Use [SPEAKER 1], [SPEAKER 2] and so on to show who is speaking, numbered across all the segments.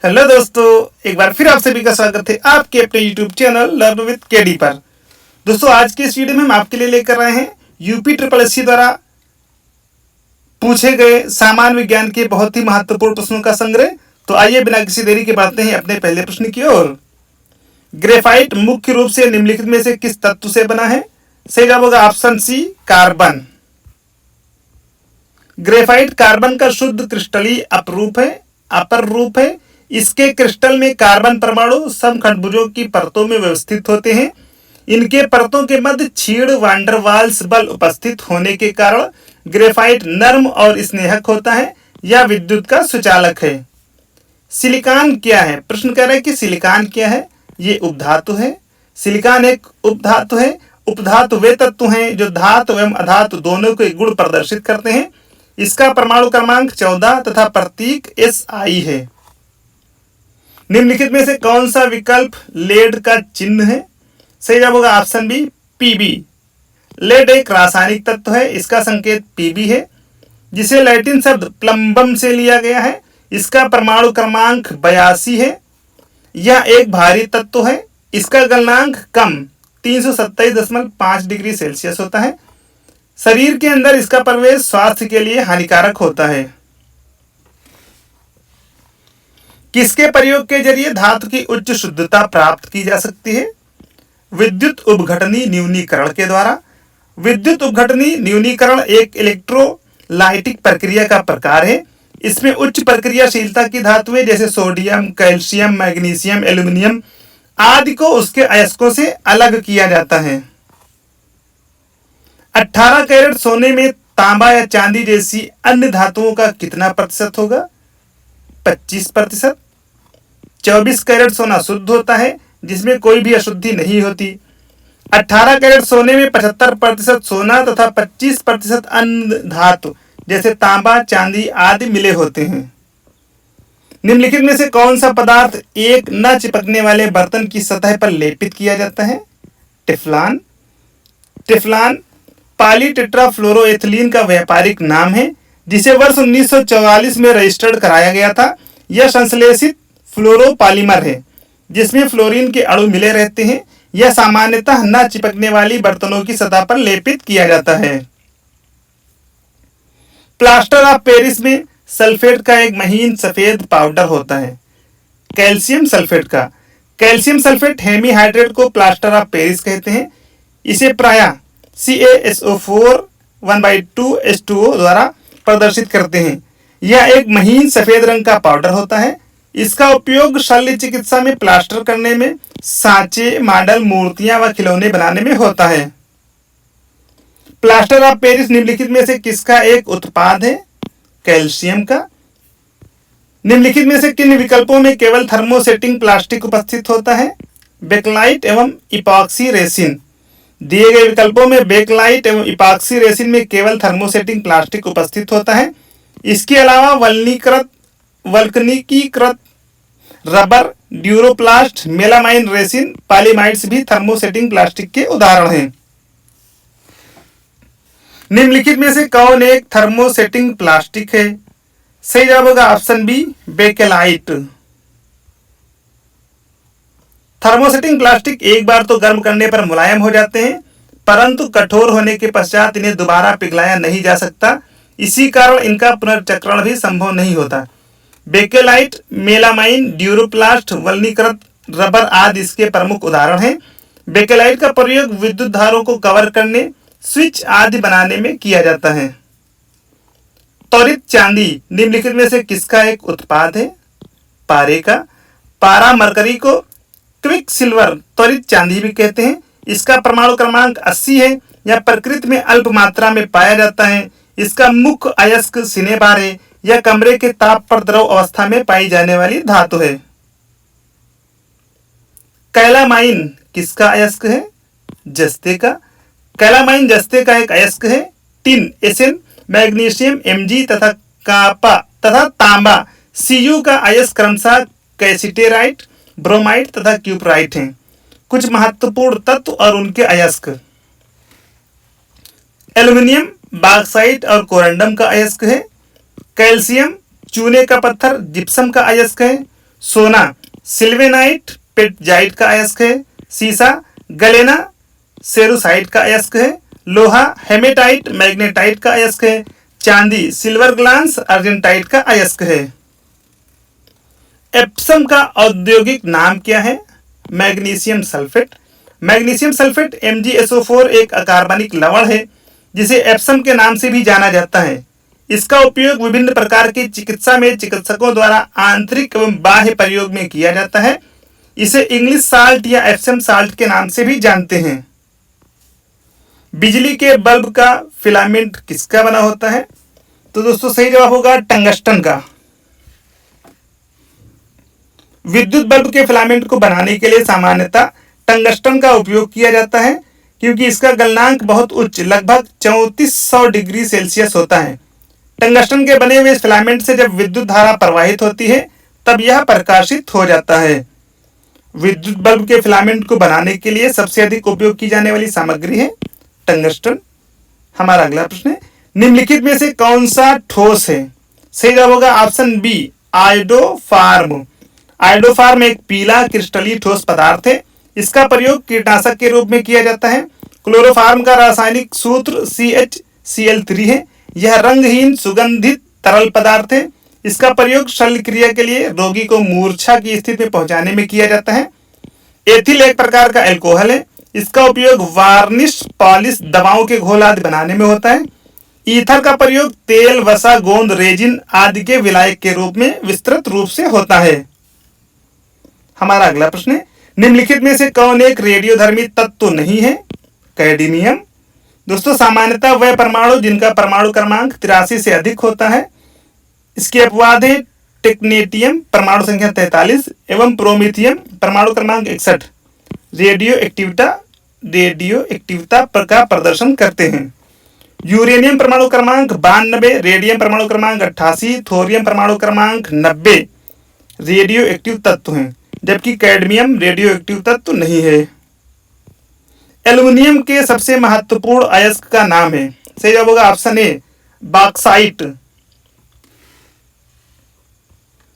[SPEAKER 1] Hello दोस्तों, एक बार फिर आप सभी का स्वागत है आपके अपने YouTube channel learn with KD पर। दोस्तों, आज के इस वीडियो में हम आपके लिए लेकर आए हैं यूपी ट्रिपल एससी द्वारा पूछे गए सामान्य विज्ञान के बहुत ही महत्वपूर्ण प्रश्नों का संग्रह। तो आइए बिना किसी देरी के बढ़ते हैं अपने पहले प्रश्न की ओर। ग्रेफाइट मुख्य रूप से निम्नलिखित में से किस तत्व से बना है? सही जवाब होगा option C, carbon. Graphite carbon का शुद्ध क्रिस्टलीय अपर रूप है। इसके क्रिस्टल में कार्बन परमाणु समखंडभुजों की परतों में व्यवस्थित होते हैं। इनके परतों के मध्य क्षीण वांडर वाल्स बल उपस्थित होने के कारण ग्रेफाइट नर्म और स्नेहक होता है या विद्युत का सुचालक है। सिलिकॉन क्या है? प्रश्न कह रहा है कि सिलिकॉन क्या है? ये उपधातु है। सिलिकॉन एक उपधातु है। उपधातु वे तत्व हैं जो धातु एवं अधातु दोनों के गुण प्रदर्शित करते हैं। इसका परमाणु क्रमांक 14 तथा प्रतीक SI है। निम्नलिखित में से कौन सा विकल्प लेड का चिन्ह है? सही जवाब होगा ऑप्शन बी, Pb। लेड एक रासायनिक तत्व है। इसका संकेत Pb है, जिसे लैटिन शब्द प्लम्बम से लिया गया है। इसका परमाणु क्रमांक 82 है। यह एक भारी तत्व है। इसका गलनांक कम 327.5 डिग्री सेल्सियस होता है। शरीर के अंदर इसका प्रवेश स्वास्थ्य के लिए हानिकारक होता है। किसके प्रयोग के जरिए धातु की उच्च शुद्धता प्राप्त की जा सकती है? विद्युत उपघटनी न्यूनीकरण के द्वारा। विद्युत उपघटनी न्यूनीकरण एक इलेक्ट्रोलाइटिक प्रक्रिया का प्रकार है। इसमें उच्च प्रक्रियाशीलता की धातुएं जैसे सोडियम, कैल्शियम, मैग्नीशियम, एल्यूमिनियम आदि को उसके अयस्कों से अलग किया जाता है। 18 कैरेट सोने में तांबा या चांदी जैसी अन्य धातुओं का कितना प्रतिशत होगा? 25%। 24 कैरेट सोना शुद्ध होता है, जिसमें कोई भी अशुद्धि नहीं होती। 18 कैरेट सोने में 75% सोना तथा 25% अन्य धातु जैसे तांबा, चांदी आदि मिले होते हैं। निम्नलिखित में से कौन सा पदार्थ एक न चिपकने वाले बर्तन की सतह पर लेपित किया जाता है? टेफ्लॉन। टेफ्लॉन पॉलीटेट्राफ्लोरोएथिलीन का व्यापारिक नाम है, जिसे वर्ष 1944 में रजिस्टर्ड कराया गया था। यह संश्लेषित फ्लोरोपॉलीमर है, जिसमें फ्लोरीन के अणु मिले रहते हैं। यह सामान्यतः न चिपकने वाली बर्तनों की सतह पर लेपित किया जाता है। प्लास्टर ऑफ पेरिस में सल्फेट का एक महीन सफेद पाउडर होता है, कैल्शियम सल्फेट का। कैल्शियम सल्फेट हेमीहाइड्रेट को प्लास्टर ऑफ पेरिस कहते हैं। इसे प्रायः CaSO4 1/2H2O द्वारा प्रदर्शित करते हैं। यह एक महीन सफेद रंग का पाउडर होता है। इसका उपयोग शल्य चिकित्सा में प्लास्टर करने में, सांचे, मॉडल, मूर्तियां व खिलौने बनाने में होता है। प्लास्टर ऑफ पेरिस निम्नलिखित में से किसका एक उत्पाद है? कैल्शियम का। निम्नलिखित में से किन विकल्पों में केवल थर्मोसेटिंग प्लास्टिक उपस्थित होता है? बेकलाइट एवं इपॉक्सी रेसिन। दिए गए विकल्पों में बेकलाइट एवं इपॉक्सी रेसिन में केवल थर्मोसेटिंग प्लास्टिक उपस्थित होता है। इसके अलावा वल्कनीकीकृत रबर, ड्यूरोप्लास्ट, मेलामाइन रेसिन, पॉलीमाइड्स भी थर्मोसेटिंग प्लास्टिक के उदाहरण हैं। निम्नलिखित में से कौन एक थर्मोसेटिंग प्लास्टिक है? सही जवाब होगा option B, bakelite. Thermosetting plastic एक बार तो गर्म करने पर मुलायम हो जाते हैं, परंतु कठोर होने के पश्चात इन्हें दोबारा पिघलाया नहीं जा सकता। इसी कारण इनका पुनर्चक्रण भी संभव नहीं होता। बेकेलाइट, मेलामाइन, ड्यूरोप्लास्ट, वल्कनीकृत रबर आदि इसके प्रमुख उदाहरण हैं। बेकेलाइट का प्रयोग विद्युत धारों को कवर करने, स्विच आदि बनाने में किया जाता है। त्वरित चांदी निम्नलिखित में से किसका एक उत्पाद है? पारे का। पारा मरकरी को क्विक सिल्वर त्वरित चांदी भी कहते हैं। इसका परमाणु क्रमांक 80 है। यह प्रकृति में अल्प मात्रा में पाया जाता है। इसका मुख्य अयस्क सिनेबार है। यह कमरे के ताप पर द्रव अवस्था में पाई जाने वाली धातु है। कैलामाइन किसका अयस्क है? जस्ते का। कैलामाइन जस्ते का एक अयस्क है। टिन Sn, मैग्नीशियम Mg तथा कापा तथा तांबा Cu का अयस्क क्रमशः कैसिटेराइट, ब्रोमाइट तथा क्यूपराइट हैं। कुछ महत्वपूर्ण तत्व और उनके अयस्क। एल्यूमिनियम बॉक्साइट और कोरंडम का अयस्क है। कैल्शियम चूने का पत्थर जिप्सम का अयस्क है। सोना सिल्वेनाइट पेटजाइट का अयस्क है। सीसा गलेना सेरुसाइट का अयस्क है। लोहा हेमेटाइट मैग्नेटाइट का अयस्क है। चांदी सिल्वर ग्लांस अर्जेंटाइट का अयस्क है। एप्सम का औद्योगिक नाम क्या है? Magnesium sulphate. Magnesium sulphate MgSO4 एक अकार्बनिक लवण है जिसे एप्सम के नाम से भी जाना जाता है। इसका उपयोग विभिन्न प्रकार की चिकित्सा में चिकित्सकों द्वारा आंतरिक एवं बाह्य प्रयोग में किया जाता है। इसे इंग्लिश साल्ट या एप्सम साल्ट के नाम से भी जानते हैं। बिजली के बल्ब का फिलामेंट किसका बना होता है? तो दोस्तों सही जवाब होगा टंगस्टन का। विद्युत बल्ब के फिलामेंट को बनाने के लिए सामान्यतः टंगस्टन का उपयोग किया जाता है क्योंकि इसका गलनांक बहुत उच्च लगभग 3400 डिग्री सेल्सियस होता है। टंगस्टन के बने हुए इस फिलामेंट से जब विद्युत धारा प्रवाहित होती है तब यह प्रकाशित हो जाता है। विद्युत बल्ब के फिलामेंट को बनाने के लिए सबसे अधिक उपयोग की जाने वाली सामग्री है टंगस्टन। हमारा अगला प्रश्न है, निम्नलिखित में से कौन सा ठोस है? सही जवाब होगा ऑप्शन बी आयोडोफार्म। आयोडोफार्म एक पीला क्रिस्टलीय ठोस पदार्थ है। इसका प्रयोग कीटनाशक के रूप में किया जाता है। क्लोरोफार्म का रासायनिक सूत्र CHCl3 है। यह रंगहीन सुगंधित तरल पदार्थ है। इसका प्रयोग शल्य क्रिया के लिए रोगी को मूर्छा की स्थिति में पहुंचाने में किया जाता है। एथिल एक प्रकार का अल्कोहल है। इसका उपयोग वार्निश पॉलिश दवाओं के घोल आदि बनाने में होता है। ईथर का प्रयोग तेल वसा गोंद रेजिन आदि के विलायक के रूप में विस्तृत रूप से होता है। हमारा अगला प्रश्न है, निम्नलिखित में से कौन एक रेडियोधर्मी तत्व नहीं है? कैडमियम। दोस्तों सामान्यतः वह परमाणु जिनका परमाणु क्रमांक 83 से अधिक होता है। इसके अपवाद है टेक्नेटियम परमाणु संख्या 43 एवं प्रोमिथियम परमाणु क्रमांक 61 रेडियो एक्टिविता का प्रदर्शन करते हैं। यूरेनियम परमाणु क्रमांक 92, रेडियम परमाणु क्रमांक 88, थोरियम परमाणु क्रमांक 90 रेडियो एक्टिव तत्व हैं, जबकि कैडमियम रेडियो एक्टिव तत्व नहीं है। एल्युमिनियम के सबसे महत्वपूर्ण अयस्क का नाम है। सही जवाब होगा option A bauxite.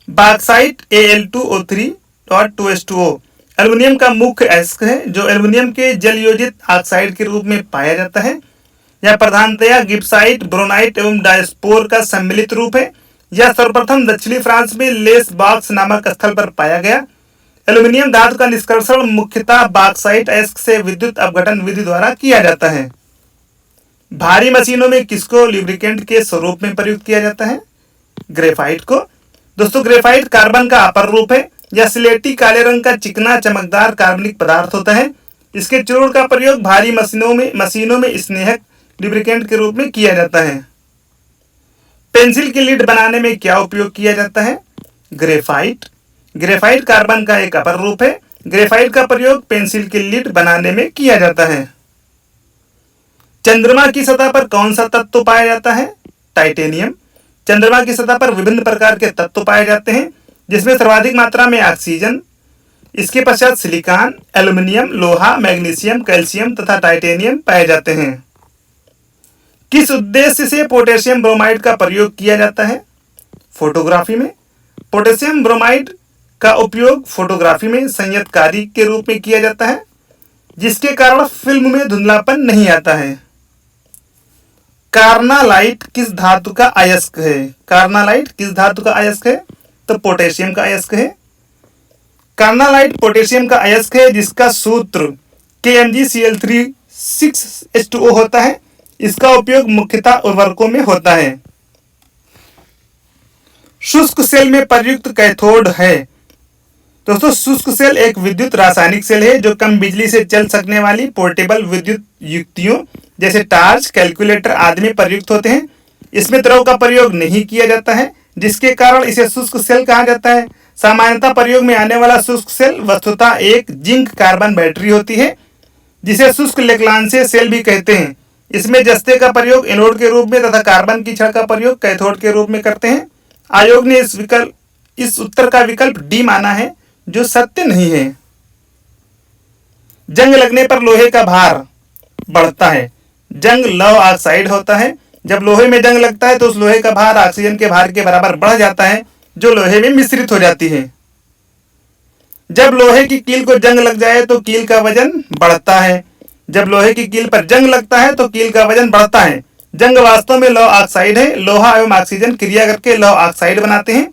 [SPEAKER 1] Bauxite Al2O3.2H2O aluminium का मुख्य अयस्क है जो एल्युमिनियम के जलयोजित ऑक्साइड के रूप में पाया जाता है। यह प्रधानतया गिब्साइट, ब्रोनाइट एवं डायस्पोर का सम्मिलित रूप है। यह सर्वप्रथम दक्षिणी फ्रांस में लेस बॉक्स नामक स्थल पर पाया गया। एल्युमिनियम धातु का निष्कर्षण मुख्यतः बॉक्साइट अयस्क से विद्युत अपघटन विधि द्वारा किया जाता है। भारी मशीनों में किसको लुब्रिकेंट के स्वरूप में प्रयुक्त किया जाता है? ग्रेफाइट को। दोस्तों ग्रेफाइट कार्बन का अपर रूप है। यह स्लेटी काले रंग का चिकना चमकदार कार्बनिक पदार्थ होता है। इसके चूर्ण का प्रयोग भारी मशीनों में स्नेहक लुब्रिकेंट के रूप में किया जाता है। पेंसिल की लीड बनाने में क्या उपयोग किया जाता है? ग्रेफाइट। ग्रेफाइट कार्बन का एक अपर रूप है। ग्रेफाइट का प्रयोग पेंसिल की लीड बनाने में किया जाता है। चंद्रमा की सतह पर कौन सा तत्व पाया जाता है? टाइटेनियम। चंद्रमा की सतह पर विभिन्न प्रकार के तत्व पाए जाते हैं जिसमें सर्वाधिक मात्रा में ऑक्सीजन, इसके पश्चात सिलिकॉन, एल्युमिनियम, लोहा, मैग्नीशियम, कैल्शियम तथा टाइटेनियम पाए जाते हैं। किस उद्देश्य से पोटेशियम ब्रोमाइड का प्रयोग किया जाता है? फोटोग्राफी में। पोटेशियम ब्रोमाइड का उपयोग फोटोग्राफी में संयतकारी के रूप में किया जाता है जिसके कारण फिल्म में धुंधलापन नहीं आता है। कार्नालाइट किस धातु का अयस्क है? कार्नालाइट किस धातु का अयस्क है? तो पोटेशियम का अयस्क है। कार्नालाइट पोटेशियम का अयस्क है जिसका सूत्र KMgCl3 6H2O होता है। इसका उपयोग मुख्यतः उर्वरकों में होता है। शुष्क सेल में प्रयुक्त कैथोड है। दोस्तों शुष्क सेल एक विद्युत रासायनिक सेल है जो कम बिजली से चल सकने वाली पोर्टेबल विद्युत युक्तियों जैसे टार्च, कैलकुलेटर आदि में प्रयुक्त होते हैं। इसमें द्रव का प्रयोग नहीं किया जाता है जिसके कारण इसे शुष्क सेल कहा जाता है। सामान्यतः प्रयोग में आने वाला शुष्क सेल वस्तुतः एक जिंक कार्बन बैटरी होती है जिसे शुष्क लेक्लांसीय सेल भी कहते हैं। इसमें जस्ते का प्रयोग एनोड के रूप में तथा कार्बन की छड़ का प्रयोग कैथोड के रूप में करते हैं। आयोग ने इस उत्तर का विकल्प डी माना है जो सत्य नहीं है। जंग लगने पर लोहे का भार बढ़ता है। जंग लौह ऑक्साइड होता है। जब लोहे में जंग लगता है तो उस लोहे का भार ऑक्सीजन के भार के बराबर बढ़ जाता है जो लोहे में मिश्रित हो जाती है। जब लोहे की कील को जंग लग जाए तो कील का वजन बढ़ता है। जब लोहे की कील पर जंग लगता है तो कील का वजन बढ़ता है। जंग वास्तव में लौह ऑक्साइड है। लोहा एवं ऑक्सीजन क्रिया करके लौह ऑक्साइड बनाते हैं।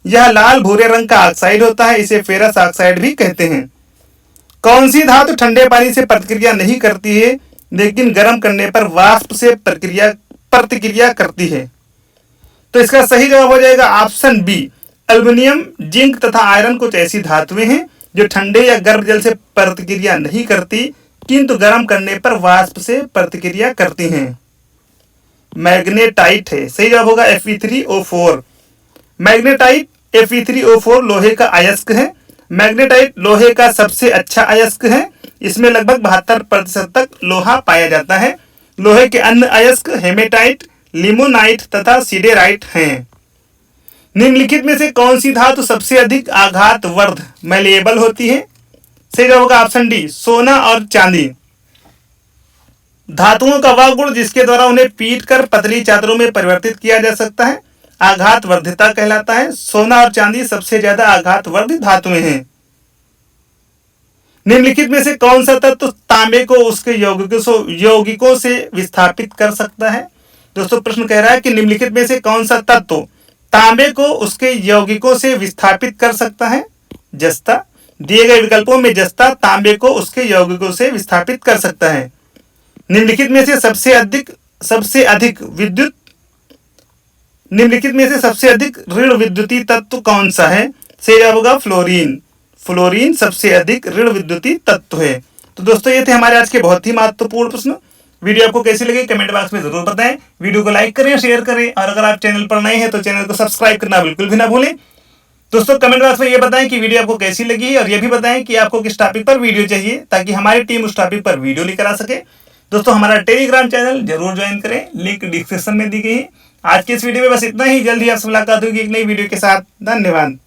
[SPEAKER 1] यह लाल भूरे रंग का ऑक्साइड होता है। इसे फेरस ऑक्साइड भी कहते हैं। कौन सी धातु ठंडे पानी से प्रतिक्रिया नहीं करती है लेकिन गर्म करने पर वाष्प से प्रतिक्रिया करती है? तो इसका सही जवाब हो जाएगा ऑप्शन बी, एल्युमिनियम, जिंक तथा आयरन कुछ ऐसी धातुएं हैं जो ठंडे या गर्म जल से प्रतिक्रिया नहीं करती किंतु गर्म करने पर वाष्प से प्रतिक्रिया करती हैं। मैग्नेटाइट है, सही जवाब होगा Fe3O4। मैग्नेटाइट Fe3O4 लोहे का अयस्क है। मैग्नेटाइट लोहे का सबसे अच्छा अयस्क है। इसमें लगभग 72% तक लोहा पाया जाता है। लोहे के अन्य अयस्क हेमेटाइट, लिमोनाइट तथा सिडेराइट हैं। निम्नलिखित में से कौन सी धातु सबसे अधिक आघातवर्ध मैलिएबल होती है? सही जवाब होगा ऑप्शन डी, सोना और चांदी। धातुओं का वह गुण जिसके द्वारा उन्हें पीट कर पतली चादरों में परिवर्तित किया जा सकता है आघातवर्धिता कहलाता है। सोना और चांदी सबसे ज्यादा आघातवर्धी धातुएं हैं। निम्नलिखित में से कौन सा तत्व तांबे को उसके यौगिकों से विस्थापित कर सकता है? दोस्तों प्रश्न कह रहा है कि निम्नलिखित में से कौन सा तत्व तांबे को उसके यौगिकों से विस्थापित कर सकता है? जस्ता। दिए गए विकल्पों में जस्ता तांबे को उसके यौगिकों से विस्थापित कर सकता है। निम्नलिखित में से सबसे अधिक ऋण विद्युतीय तत्व कौन सा है? सही जवाब होगा फ्लोरीन। फ्लोरीन सबसे अधिक ऋण विद्युतीय तत्व है। तो दोस्तों ये थे हमारे आज के बहुत ही महत्वपूर्ण प्रश्न। वीडियो आपको कैसी लगी कमेंट बॉक्स में जरूर बताएं। वीडियो को लाइक करें, शेयर करें और अगर आप चैनल पर नए हैं तो चैनल को सब्सक्राइब करना बिल्कुल भी ना भूलें। दोस्तों कमेंट बॉक्स में ये बताएं कि वीडियो आपको कैसी लगी और ये भी बताएं कि आपको किस टॉपिक पर वीडियो चाहिए ताकि हमारी टीम उस टॉपिक पर वीडियो लेकर आ सके। दोस्तों हमारा टेलीग्राम चैनल जरूर ज्वाइन करें, लिंक डिस्क्रिप्शन में दी गई है। आज के इस वीडियो में बस इतना ही। जल्दी आपसे मुलाकात होगी एक नई वीडियो के साथ। धन्यवाद।